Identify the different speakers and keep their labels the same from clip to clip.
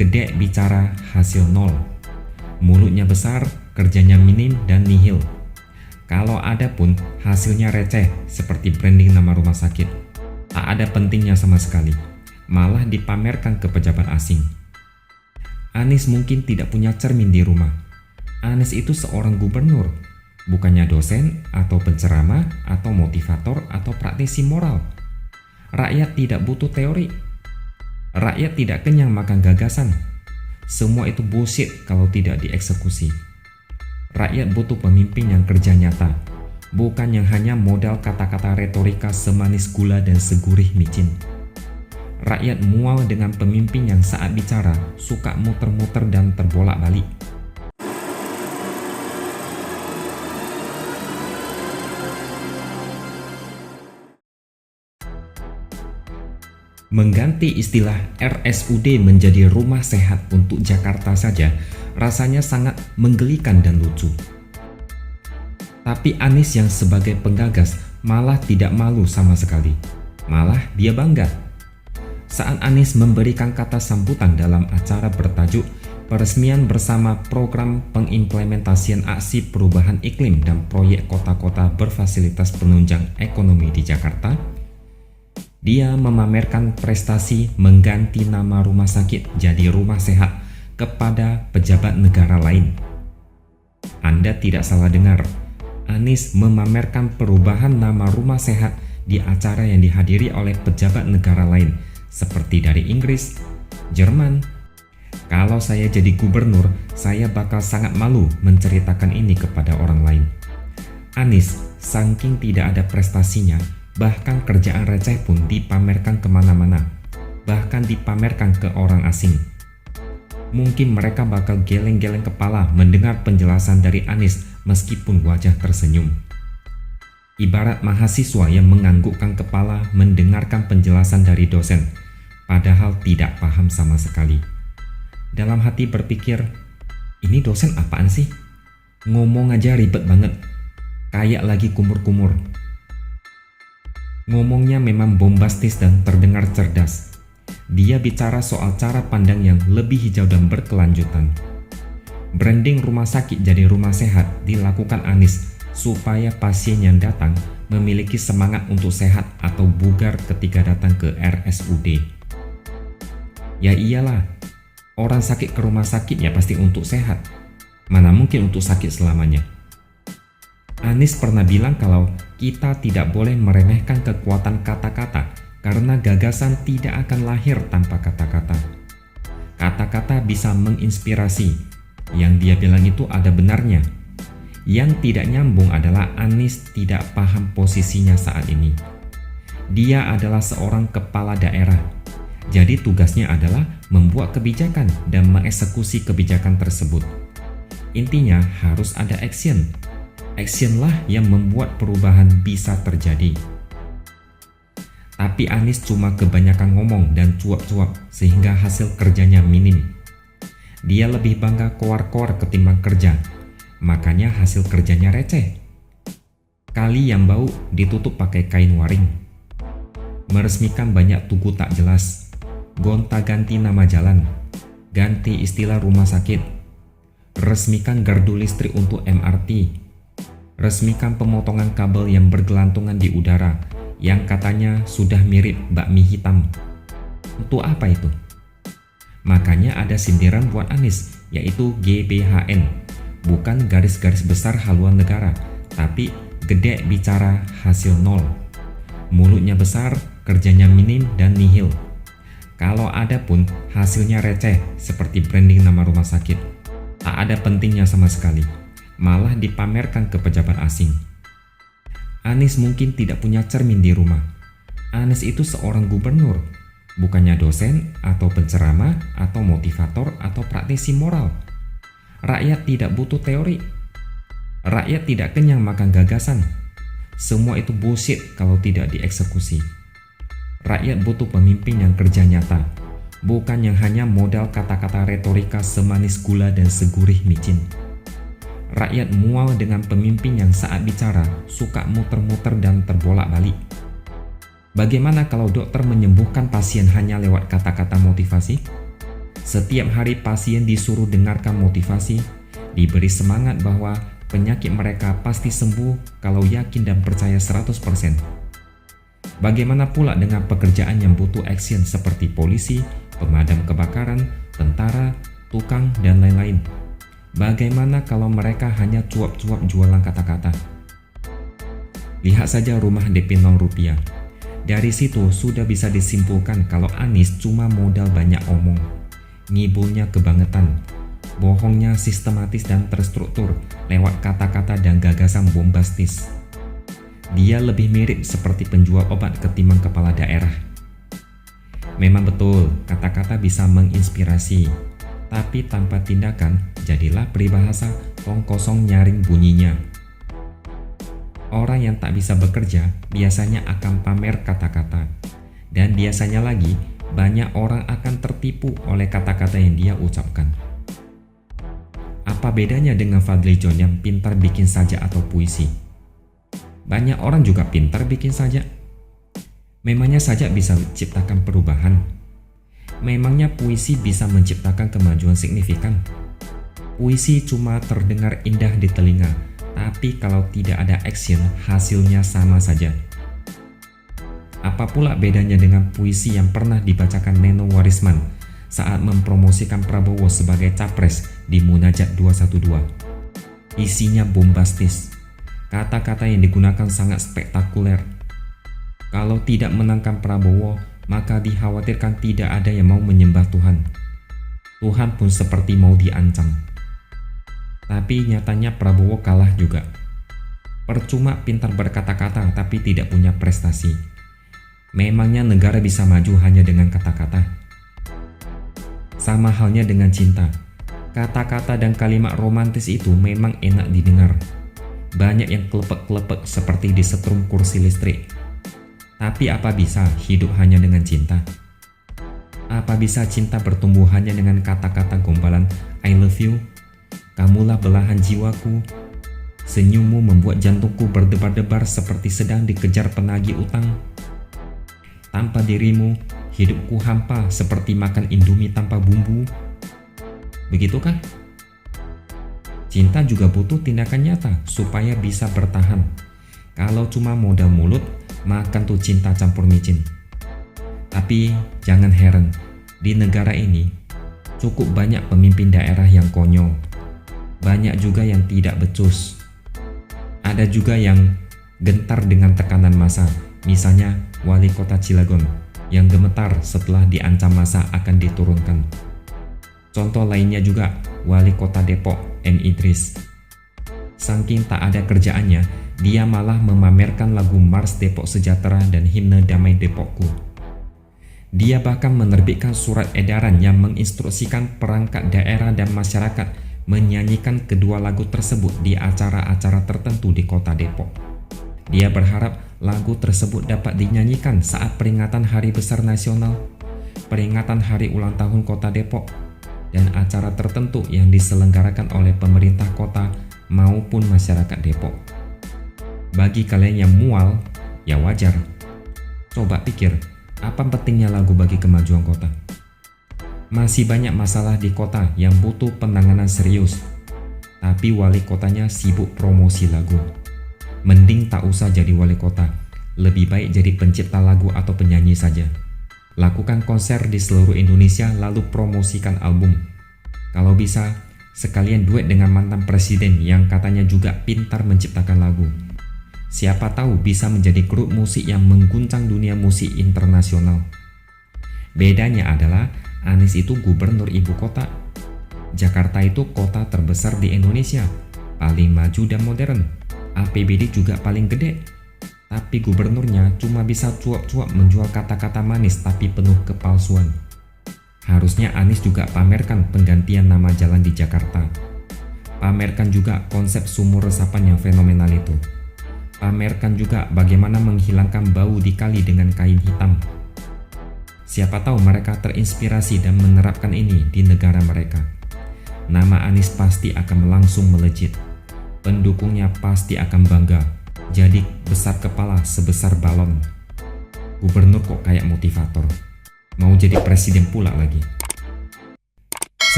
Speaker 1: gede bicara hasil nol. Mulutnya besar, kerjanya minim dan nihil. Kalau ada pun hasilnya receh seperti branding nama rumah sakit. Tak ada pentingnya sama sekali, malah dipamerkan ke pejabat asing. Anies mungkin tidak punya cermin di rumah. Anies itu seorang gubernur, bukannya dosen atau penceramah atau motivator atau praktisi moral. Rakyat tidak butuh teori. Rakyat tidak kenyang makan gagasan. Semua itu bullshit kalau tidak dieksekusi. Rakyat butuh pemimpin yang kerja nyata, bukan yang hanya modal kata-kata retorika semanis gula dan segurih micin. Rakyat mual dengan pemimpin yang saat bicara suka muter-muter dan terbolak-balik. Mengganti istilah RSUD menjadi rumah sehat untuk Jakarta saja rasanya sangat menggelikan dan lucu. Tapi Anies yang sebagai penggagas malah tidak malu sama sekali. Malah dia bangga. Saat Anies memberikan kata sambutan dalam acara bertajuk peresmian bersama program pengimplementasian aksi perubahan iklim dan proyek kota-kota berfasilitas penunjang ekonomi di Jakarta, dia memamerkan prestasi mengganti nama rumah sakit jadi rumah sehat kepada pejabat negara lain. Anda tidak salah dengar, Anies memamerkan perubahan nama rumah sehat di acara yang dihadiri oleh pejabat negara lain seperti dari Inggris, Jerman. Kalau saya jadi gubernur, saya bakal sangat malu menceritakan ini kepada orang lain. Anies, saking tidak ada prestasinya, bahkan kerjaan receh pun dipamerkan kemana-mana, bahkan dipamerkan ke orang asing. Mungkin mereka bakal geleng-geleng kepala mendengar penjelasan dari Anies meskipun wajah tersenyum. Ibarat mahasiswa yang menganggukkan kepala mendengarkan penjelasan dari dosen, padahal tidak paham sama sekali. Dalam hati berpikir, ini dosen apaan sih? Ngomong aja ribet banget, kayak lagi kumur-kumur. Ngomongnya memang bombastis dan terdengar cerdas. Dia bicara soal cara pandang yang lebih hijau dan berkelanjutan. Branding rumah sakit jadi rumah sehat dilakukan Anies supaya pasien yang datang memiliki semangat untuk sehat atau bugar ketika datang ke RSUD. Ya iyalah, orang sakit ke rumah sakit ya pasti untuk sehat. Mana mungkin untuk sakit selamanya. Anies pernah bilang kalau kita tidak boleh meremehkan kekuatan kata-kata karena gagasan tidak akan lahir tanpa kata-kata. Kata-kata bisa menginspirasi. Yang dia bilang itu ada benarnya. Yang tidak nyambung adalah Anies tidak paham posisinya saat ini. Dia adalah seorang kepala daerah. Jadi tugasnya adalah membuat kebijakan dan mengeksekusi kebijakan tersebut. Intinya harus ada action. Actionlah yang membuat perubahan bisa terjadi. Tapi Anies cuma kebanyakan ngomong dan cuap-cuap sehingga hasil kerjanya minim. Dia lebih bangga koar-koar ketimbang kerja, makanya hasil kerjanya receh. Kali yang bau ditutup pakai kain waring. Meresmikan banyak tugu tak jelas. Gonta-ganti nama jalan. Ganti istilah rumah sakit. Resmikan gardu listrik untuk MRT. Resmikan pemotongan kabel yang bergelantungan di udara yang katanya sudah mirip bakmi hitam. Untuk apa itu? Makanya ada sindiran buat Anies, yaitu GBHN, bukan garis-garis besar haluan negara, tapi gede bicara hasil nol. Mulutnya besar, kerjanya minim dan nihil. Kalau ada pun hasilnya receh seperti branding nama rumah sakit. Tak ada pentingnya sama sekali, malah dipamerkan ke pejabat asing. Anies mungkin tidak punya cermin di rumah. Anies itu seorang gubernur, bukannya dosen atau penceramah atau motivator atau praktisi moral. Rakyat tidak butuh teori. Rakyat tidak kenyang makan gagasan. Semua itu bullshit kalau tidak dieksekusi. Rakyat butuh pemimpin yang kerja nyata, bukan yang hanya modal kata-kata retorika semanis gula dan segurih micin. Rakyat mual dengan pemimpin yang saat bicara suka muter-muter dan terbolak-balik. Bagaimana kalau dokter menyembuhkan pasien hanya lewat kata-kata motivasi? Setiap hari pasien disuruh dengarkan motivasi, diberi semangat bahwa penyakit mereka pasti sembuh kalau yakin dan percaya 100%. Bagaimana pula dengan pekerjaan yang butuh action seperti polisi, pemadam kebakaran, tentara, tukang, dan lain-lain? Bagaimana kalau mereka hanya cuap-cuap jualan kata-kata? Lihat saja rumah DP 0 rupiah. Dari situ sudah bisa disimpulkan kalau Anies cuma modal banyak omong, ngibulnya kebangetan, bohongnya sistematis dan terstruktur lewat kata-kata dan gagasan bombastis. Dia lebih mirip seperti penjual obat ketimbang kepala daerah. Memang betul, kata-kata bisa menginspirasi, tapi tanpa tindakan jadilah peribahasa tong kosong nyaring bunyinya. Orang yang tak bisa bekerja biasanya akan pamer kata-kata, dan biasanya lagi banyak orang akan tertipu oleh kata-kata yang dia ucapkan. Apa bedanya dengan Fadly John yang pintar bikin sajak atau puisi? Banyak orang juga pintar bikin sajak. Memangnya sajak bisa menciptakan perubahan? Memangnya puisi bisa menciptakan kemajuan signifikan? Puisi cuma terdengar indah di telinga, tapi kalau tidak ada action, hasilnya sama saja. Apa pula bedanya dengan puisi yang pernah dibacakan Neno Warisman saat mempromosikan Prabowo sebagai capres di Munajat 212? Isinya bombastis. Kata-kata yang digunakan sangat spektakuler. Kalau tidak menangkan Prabowo, maka dikhawatirkan tidak ada yang mau menyembah Tuhan. Tuhan pun seperti mau diancam. Tapi nyatanya Prabowo kalah juga. Percuma pintar berkata-kata tapi tidak punya prestasi. Memangnya negara bisa maju hanya dengan kata-kata? Sama halnya dengan cinta. Kata-kata dan kalimat romantis itu memang enak didengar. Banyak yang klepek-klepek seperti disetrum kursi listrik. Tapi apa bisa hidup hanya dengan cinta? Apa bisa cinta bertumbuh hanya dengan kata-kata gombalan I love you? Kamulah belahan jiwaku. Senyummu membuat jantungku berdebar-debar seperti sedang dikejar penagih utang. Tanpa dirimu, hidupku hampa seperti makan indomie tanpa bumbu. Begitukah? Cinta juga butuh tindakan nyata supaya bisa bertahan. Kalau cuma modal mulut, makan tuh cinta campur micin. Tapi jangan heran, di negara ini cukup banyak pemimpin daerah yang konyol. Banyak juga yang tidak becus. Ada juga yang gentar dengan tekanan massa. Misalnya wali kota Cilegon yang gemetar setelah diancam massa akan diturunkan. Contoh lainnya juga wali kota Depok M. Idris. Saking tak ada kerjaannya, dia malah memamerkan lagu Mars Depok Sejahtera dan himne Damai Depokku. Dia bahkan menerbitkan surat edaran yang menginstruksikan perangkat daerah dan masyarakat menyanyikan kedua lagu tersebut di acara-acara tertentu di kota Depok. Dia berharap lagu tersebut dapat dinyanyikan saat peringatan Hari Besar Nasional, peringatan Hari Ulang Tahun Kota Depok, dan acara tertentu yang diselenggarakan oleh pemerintah kota maupun masyarakat Depok. Bagi kalian yang mual, ya wajar. Coba pikir, apa pentingnya lagu bagi kemajuan kota? Masih banyak masalah di kota yang butuh penanganan serius, tapi wali kotanya sibuk promosi lagu. Mending tak usah jadi wali kota, lebih baik jadi pencipta lagu atau penyanyi saja. Lakukan konser di seluruh Indonesia lalu promosikan album. Kalau bisa, sekalian duet dengan mantan presiden yang katanya juga pintar menciptakan lagu. Siapa tahu bisa menjadi grup musik yang mengguncang dunia musik internasional. Bedanya adalah Anies itu gubernur ibu kota. Jakarta itu kota terbesar di Indonesia, paling maju dan modern. APBD juga paling gede. Tapi gubernurnya cuma bisa cuap-cuap menjual kata-kata manis tapi penuh kepalsuan. Harusnya Anies juga pamerkan penggantian nama jalan di Jakarta. Pamerkan juga konsep sumur resapan yang fenomenal itu. Pamerkan juga bagaimana menghilangkan bau di kali dengan kain hitam. Siapa tahu mereka terinspirasi dan menerapkan ini di negara mereka. Nama Anies pasti akan langsung melejit. Pendukungnya pasti akan bangga. Jadi besar kepala sebesar balon. Gubernur kok kayak motivator. Mau jadi presiden pula lagi.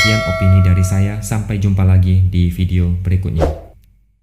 Speaker 1: Sekian opini dari saya, sampai jumpa lagi di video berikutnya.